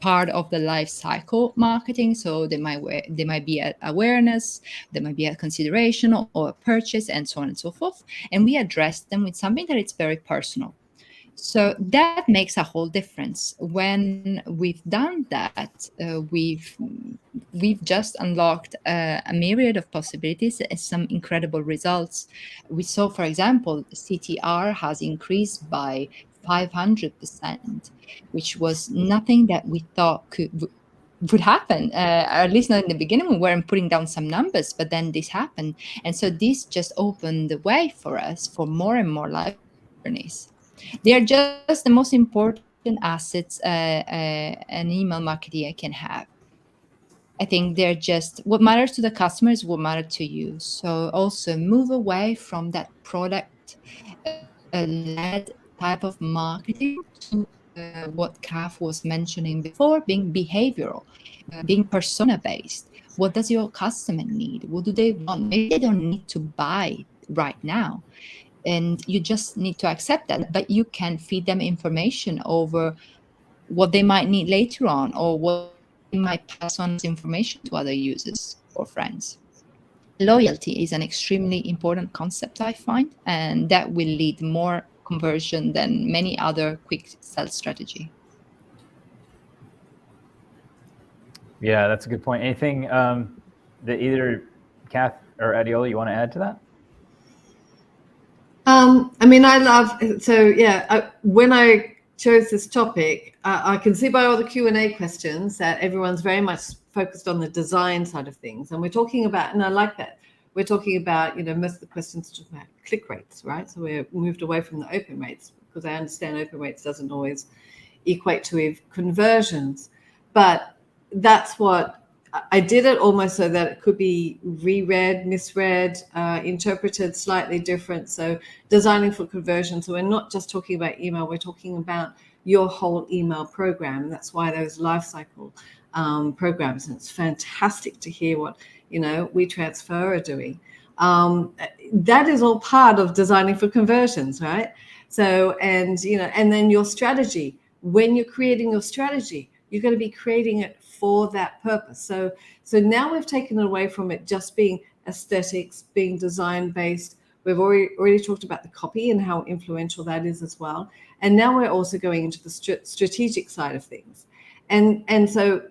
part of the life cycle marketing. So they might be at awareness, there might be a consideration or a purchase, and so on and so forth. And we address them with something that is very personal. So that makes a whole difference. When we've done that, we've just unlocked a myriad of possibilities and some incredible results. We saw, for example, CTR has increased by 500%, which was nothing that we thought would happen, at least not in the beginning. We weren't putting down some numbers, but then this happened. And so this just opened the way for us for more and more live journeys. They are just the most important assets an email marketer can have. I think they're just what matters to the customer is what matters to you. So also move away from that product-led type of marketing to what Kath was mentioning before, being behavioral, being persona-based. What does your customer need? What do they want? Maybe they don't need to buy right now. and you just need to accept that. But you can feed them information over what they might need later on, or what they might pass on as information to other users or friends. Loyalty is an extremely important concept, I find, and that will lead more conversion than many other quick sell strategy. Yeah, that's a good point. Anything that either Kath or Adiola you want to add to that? I mean, I love, so yeah, when I chose this topic, I can see by all the Q&A questions that everyone's very much focused on the design side of things. And we're talking about, and I like that, we're talking about, most of the questions are talking about click rates, right? So we're moved away from the open rates, because I understand open rates doesn't always equate to conversions. But that's what I did it almost so that it could be reread, misread, interpreted slightly different. So designing for conversion. So we're not just talking about email, we're talking about your whole email program. And that's why those lifecycle programs, and it's fantastic to hear what, WeTransfer are doing. That is all part of designing for conversions, right? So, and then your strategy, when you're creating your strategy, you're going to be creating it for that purpose. So now we've taken it away from it just being aesthetics, being design based. We've already talked about the copy and how influential that is as well. And now we're also going into the strategic side of things. And so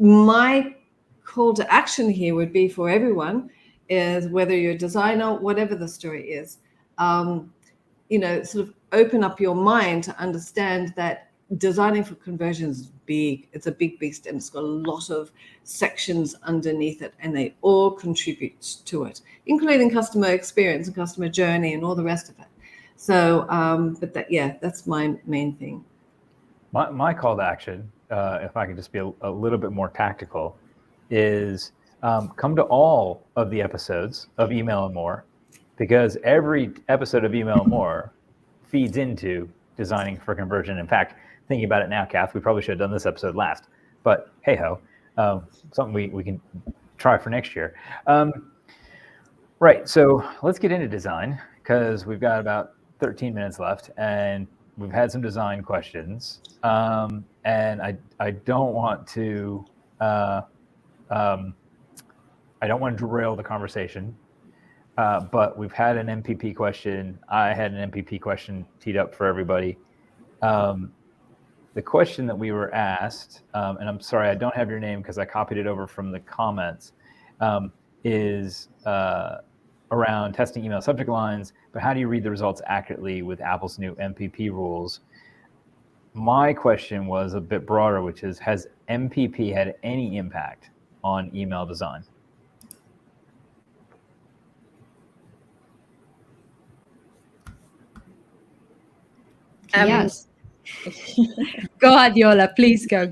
my call to action here would be for everyone, is whether you're a designer, whatever the story is, sort of open up your mind to understand that designing for conversions is big. It's a big beast, and it's got a lot of sections underneath it, and they all contribute to it, including customer experience and customer journey and all the rest of it. So, but that's my main thing. My call to action, if I can just be a little bit more tactical, is come to all of the episodes of Email and More, because every episode of Email and More feeds into designing for conversion. In fact, thinking about it now, Kath, we probably should have done this episode last, but hey ho, something we can try for next year. Right, so let's get into design, because we've got about 13 minutes left, and we've had some design questions, and I don't want to derail the conversation, but we've had an MPP question. I had an MPP question teed up for everybody. The question that we were asked, and I'm sorry, I don't have your name because I copied it over from the comments, is around testing email subject lines, but how do you read the results accurately with Apple's new MPP rules? My question was a bit broader, which is, has MPP had any impact on email design? Yes. Go, Adiola, please go.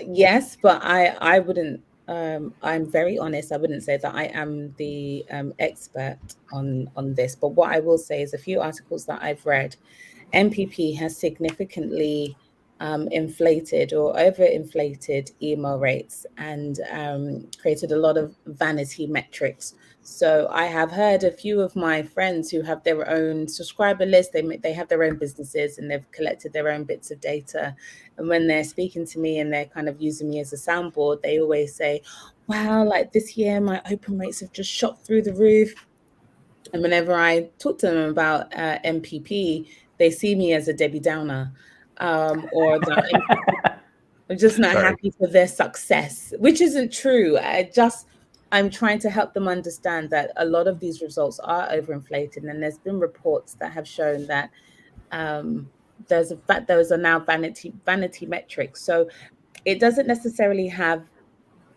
Yes, but I wouldn't. I'm very honest. I wouldn't say that I am the expert on this. But what I will say is, a few articles that I've read, MPP has significantly inflated or overinflated email rates, and created a lot of vanity metrics. So I have heard a few of my friends who have their own subscriber list. They have their own businesses, and they've collected their own bits of data. And when they're speaking to me and they're kind of using me as a soundboard, they always say, wow, like this year, my open rates have just shot through the roof. And whenever I talk to them about MPP, they see me as a Debbie Downer, or that I'm just not happy for their success, which isn't true. I'm trying to help them understand that a lot of these results are overinflated, and there's been reports that have shown that those are now vanity metrics. So it doesn't necessarily have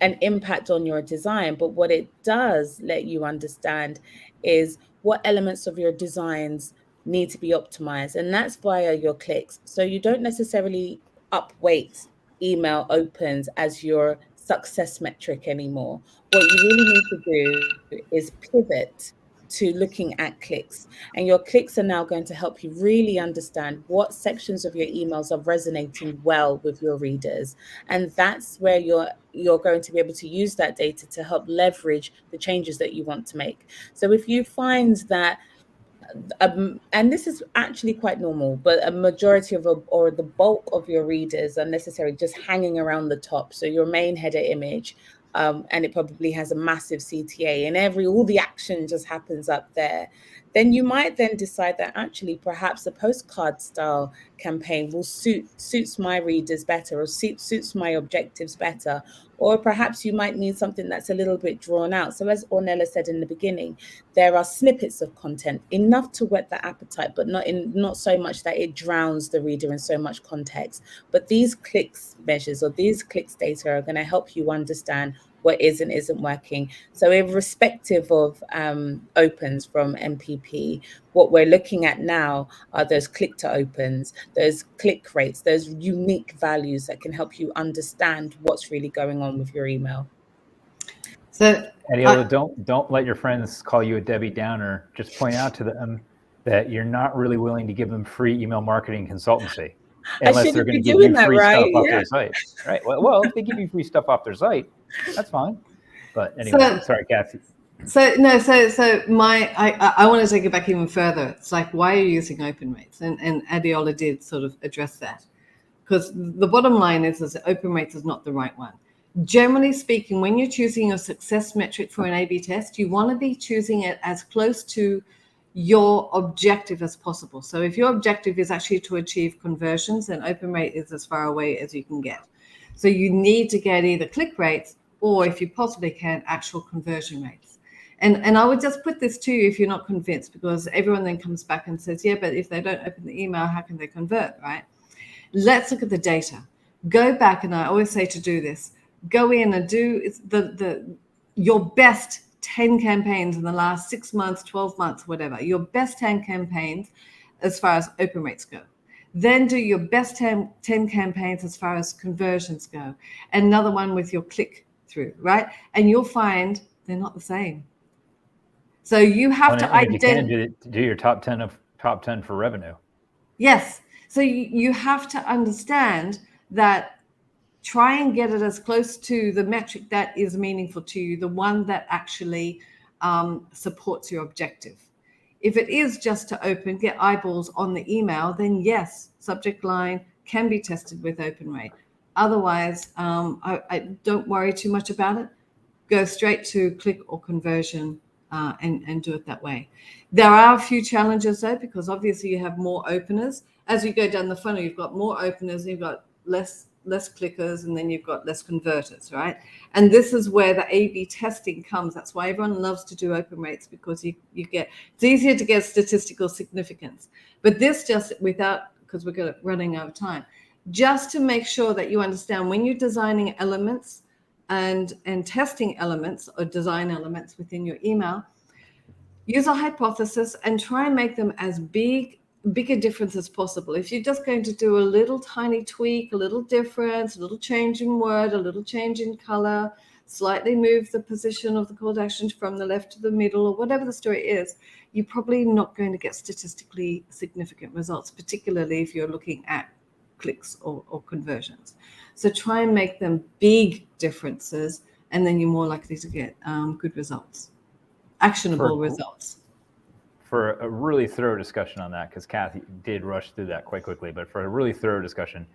an impact on your design, but what it does let you understand is what elements of your designs need to be optimized, and that's via your clicks. So you don't necessarily upweight email opens as your success metric anymore. What you really need to do is pivot to looking at clicks. And your clicks are now going to help you really understand what sections of your emails are resonating well with your readers. And that's where you're going to be able to use that data to help leverage the changes that you want to make. So if you find that and this is actually quite normal, but a majority of or the bulk of your readers are necessarily just hanging around the top. So your main header image, and it probably has a massive CTA, and all the action just happens up there. Then you might then decide that actually perhaps a postcard style campaign will suits my readers better, or suits my objectives better. Or perhaps you might need something that's a little bit drawn out. So as Ornella said in the beginning, there are snippets of content, enough to whet the appetite, but not so much that it drowns the reader in so much context. But these clicks measures, or these clicks data, are going to help you understand what is and isn't working. So irrespective of opens from MPP, what we're looking at now are those click to opens, those click rates, those unique values that can help you understand what's really going on with your email. So Adiola, don't let your friends call you a Debbie Downer. Just point out to them that you're not really willing to give them free email marketing consultancy, unless they're going to give you free stuff off their site. Right. Well, if they give you free stuff off their site, that's fine. But anyway, sorry, Kathy. I want to take it back even further. It's like, why are you using open rates? And Adiola did sort of address that, because the bottom line is that open rates is not the right one. Generally speaking, when you're choosing a success metric for an A/B test, you want to be choosing it as close to your objective as possible. So if your objective is actually to achieve conversions, then open rate is as far away as you can get. So you need to get either click rates, or if you possibly can, actual conversion rates. And I would just put this to you if you're not convinced, because everyone then comes back and says, yeah, but if they don't open the email, how can they convert, right? Let's look at the data. Go back, and I always say to do this, go in and do your best 10 campaigns in the last 6 months, 12 months, whatever, your best 10 campaigns as far as open rates go. Then do your best 10 campaigns as far as conversions go. Another one with your click through, right? And you'll find they're not the same. So you have to identify. Do your top 10 for revenue. Yes. So you have to understand that. Try and get it as close to the metric that is meaningful to you, the one that actually supports your objective. If it is just to open, get eyeballs on the email, then yes, subject line can be tested with open rate. Otherwise, I don't worry too much about it. Go straight to click or conversion and do it that way. There are a few challenges though, because obviously you have more openers. As you go down the funnel, you've got more openers, you've got less clickers, and then you've got less converters, right? And this is where the A/B testing comes. That's why everyone loves to do open rates, because you get, it's easier to get statistical significance. But this just because we're running out of time, just to make sure that you understand when you're designing elements and testing elements or design elements within your email, use a hypothesis and try and make them as bigger difference as possible. If you're just going to do a little tiny tweak, a little difference, a little change in word, a little change in color, slightly move the position of the call to action from the left to the middle, or whatever the story is, you're probably not going to get statistically significant results, particularly if you're looking at clicks or conversions. So try and make them big differences, and then you're more likely to get good results, actionable results. For a really thorough discussion on that, because Kathy did rush through that quite quickly, but for a really thorough discussion,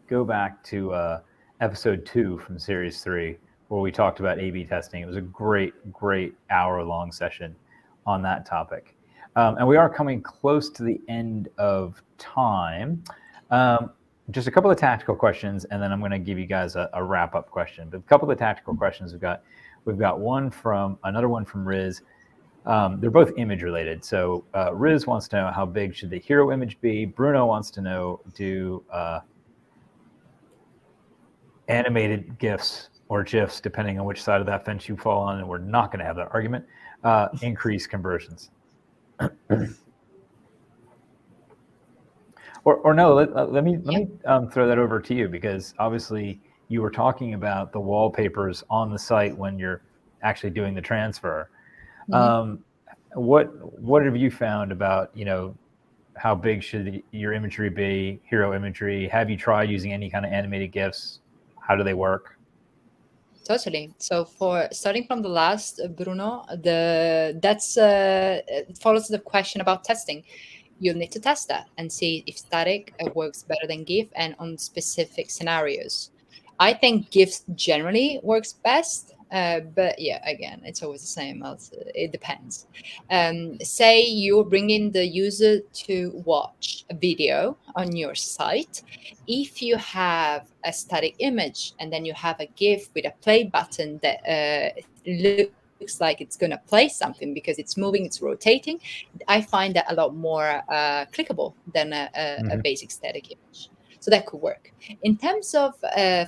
go back to episode 2 from series 3, where we talked about A/B testing. It was a great hour-long session on that topic. And we are coming close to the end of time. Just a couple of tactical questions, and then I'm going to give you guys a wrap-up question. But a couple of tactical questions we've got another one from Riz. They're both image related. So Riz wants to know, how big should the hero image be? Bruno wants to know, do animated GIFs or GIFs, depending on which side of that fence you fall on, and we're not going to have that argument, increase conversions? Or no, let me throw that over to you, because obviously you were talking about the wallpapers on the site when you're actually doing the transfer. what have you found about, how big should your imagery be, hero imagery? Have you tried using any kind of animated GIFs? How do they work? Totally. So for starting from the last, Bruno, that's it follows the question about testing. You'll need to test that and see if static works better than GIF and on specific scenarios. I think GIFs generally works best, but yeah, again, it's always the same. It depends. Say you're bringing the user to watch a video on your site. If you have a static image and then you have a GIF with a play button that looks like it's going to play something because it's moving, it's rotating, I find that a lot more clickable than a basic static image. So that could work. In terms of,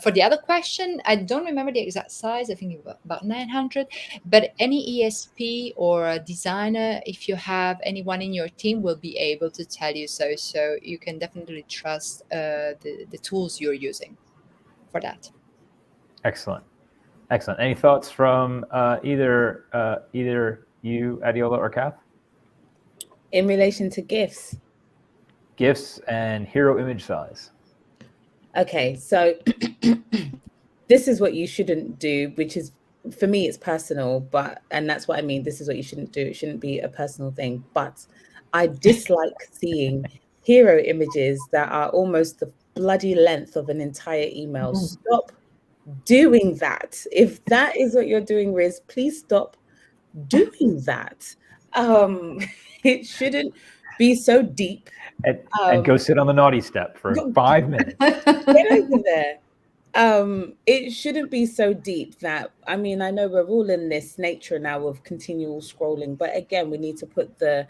for the other question, I don't remember the exact size. I think it was about 900. But any ESP or a designer, if you have anyone in your team, will be able to tell you so. So you can definitely trust the tools you're using for that. Excellent. Any thoughts from either you, Adiola, or Kath? In relation to GIFs? GIFs and hero image size. Okay, so this is what you shouldn't do, which is, for me, it's personal, and that's what I mean. This is what you shouldn't do. It shouldn't be a personal thing, but I dislike seeing hero images that are almost the bloody length of an entire email. Stop doing that. If that is what you're doing, Riz, please stop doing that. It shouldn't be so deep. And go sit on the naughty step for 5 minutes. Get over there. It shouldn't be so deep that, I mean, I know we're all in this nature now of continual scrolling, but again, we need to put the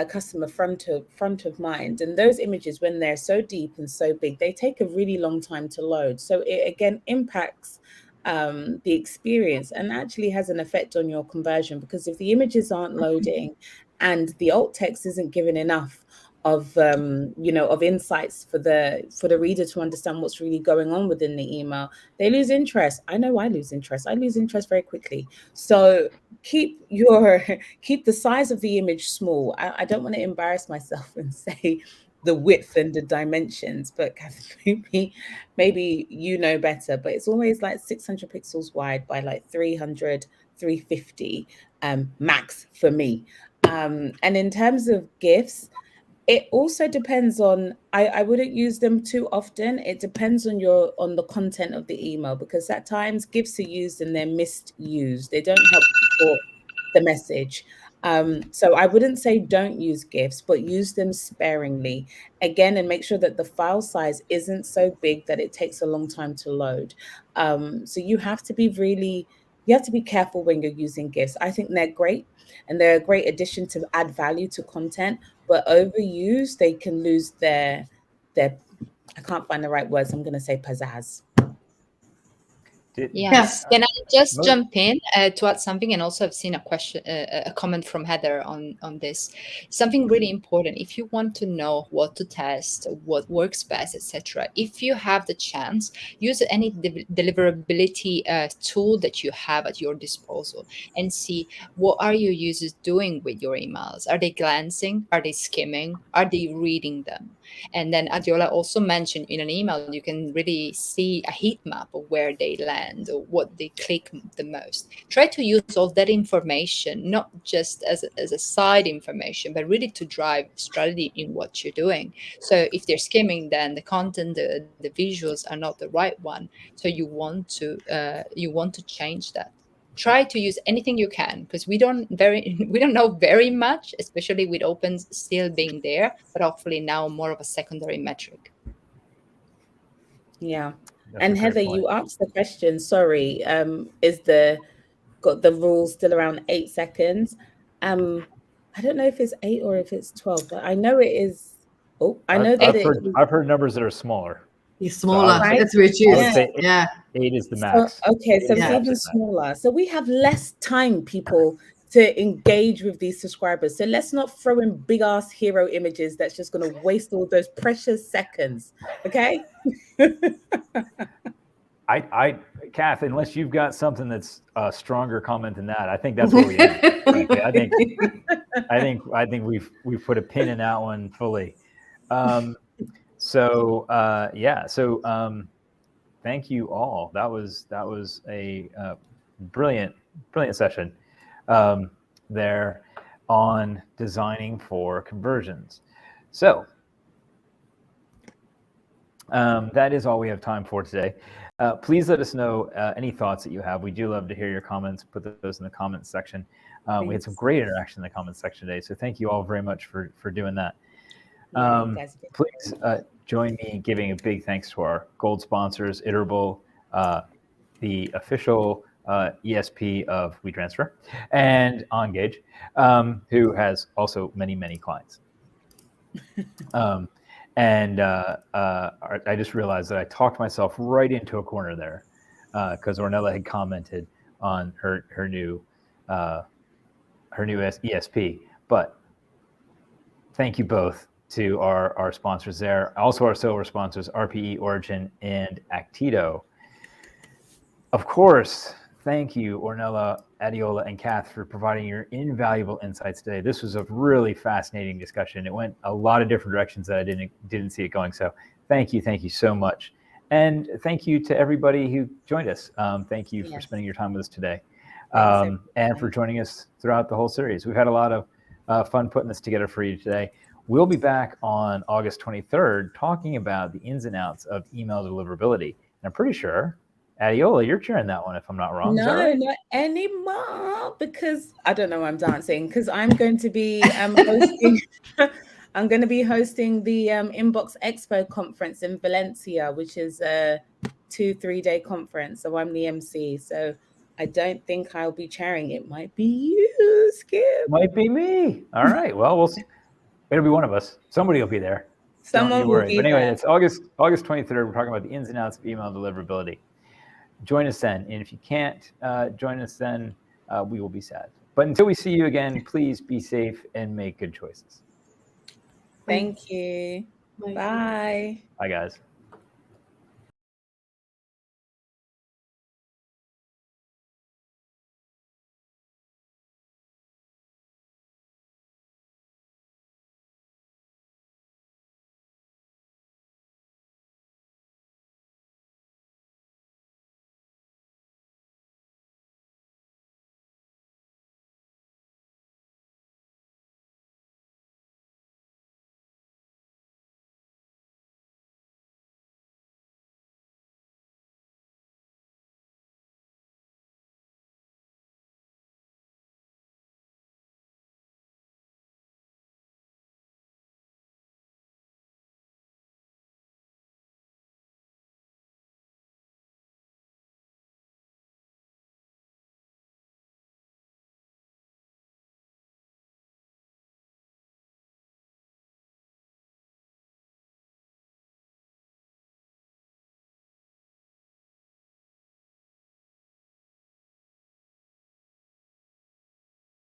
customer front of mind. And those images, when they're so deep and so big, they take a really long time to load. So it again impacts the experience and actually has an effect on your conversion, because if the images aren't loading and the alt text isn't giving enough of of insights for the reader to understand what's really going on within the email, they lose interest. I know I lose interest. I lose interest very quickly. So keep the size of the image small. I don't want to embarrass myself and say the width and the dimensions, but maybe you know better, but it's always like 600 pixels wide by like 300, 350 max for me. And in terms of GIFs, it also depends on, I wouldn't use them too often. It depends on the content of the email, because at times GIFs are used and they're misused. They don't help support the message. So I wouldn't say don't use GIFs, but use them sparingly. Again, and make sure that the file size isn't so big that it takes a long time to load. So you have to be careful when you're using GIFs. I think they're great and they're a great addition to add value to content, but overused, they can lose their I can't find the right words. I'm going to say pizzazz. Yes. Can I just jump in to add something? And also I've seen a comment from Heather on this. Something really important. If you want to know what to test, what works best, etc., if you have the chance, use any deliverability tool that you have at your disposal and see what are your users doing with your emails. Are they glancing? Are they skimming? Are they reading them? And then Adiola also mentioned in an email, you can really see a heat map of where they land or what they click the most. Try to use all that information, not just as a side information, but really to drive strategy in what you're doing. So if they're skimming, then the content, the visuals are not the right one. So you want to change that. Try to use anything you can, because we don't know very much, especially with opens still being there, but hopefully now more of a secondary metric. Yeah. And Heather, you asked the question, sorry, is the rule still around 8 seconds? I don't know if it's 8 or if it's 12, but I know it is. I've heard numbers that are smaller. It's smaller, so it's reduced. Yeah. 8 is the max. So it's even smaller. So we have less time, people, to engage with these subscribers. So let's not throw in big ass hero images that's just going to waste all those precious seconds. Okay. Kath, unless you've got something that's a stronger comment than that, I think that's where we end. Frankly. I think we've put a pin in that one fully. So thank you all. That was a brilliant session there on designing for conversions. So that is all we have time for today. Please let us know any thoughts that you have. We do love to hear your comments. Put those in the comments section. We had some great interaction in the comments section today, so thank you all very much for doing that. Please join me in giving a big thanks to our gold sponsors, Iterable, the official ESP of WeTransfer, and OnGage, who has also many clients. I just realized that I talked myself right into a corner there because Ornella had commented on her new ESP. But thank you both to our sponsors there. Also our silver sponsors, RPE, Origin, and Actito. Of course, thank you, Ornella, Adeola, and Kath, for providing your invaluable insights today. This was a really fascinating discussion. It went a lot of different directions that I didn't see it going. So thank you so much. And thank you to everybody who joined us. Thank you for spending your time with us today. And for joining us throughout the whole series. We've had a lot of fun putting this together for you today. We'll be back on August 23rd talking about the ins and outs of email deliverability. And I'm pretty sure, Adeola, you're cheering that one if I'm not wrong. No, right? not anymore, because I don't know why I'm dancing, because I'm going to be hosting I'm going to be hosting the Inbox Expo conference in Valencia, which is a 2-3 day conference. So I'm the MC. So I don't think I'll be chairing. It might be you, Skip. Might be me. All right. Well, we'll see. It'll be one of us. Somebody will be there. Someone will be But anyway, there. it's August 23rd. We're talking about the ins and outs of email deliverability. Join us then. And if you can't join us then, we will be sad. But until we see you again, please be safe and make good choices. Thank you. Bye. Bye, guys.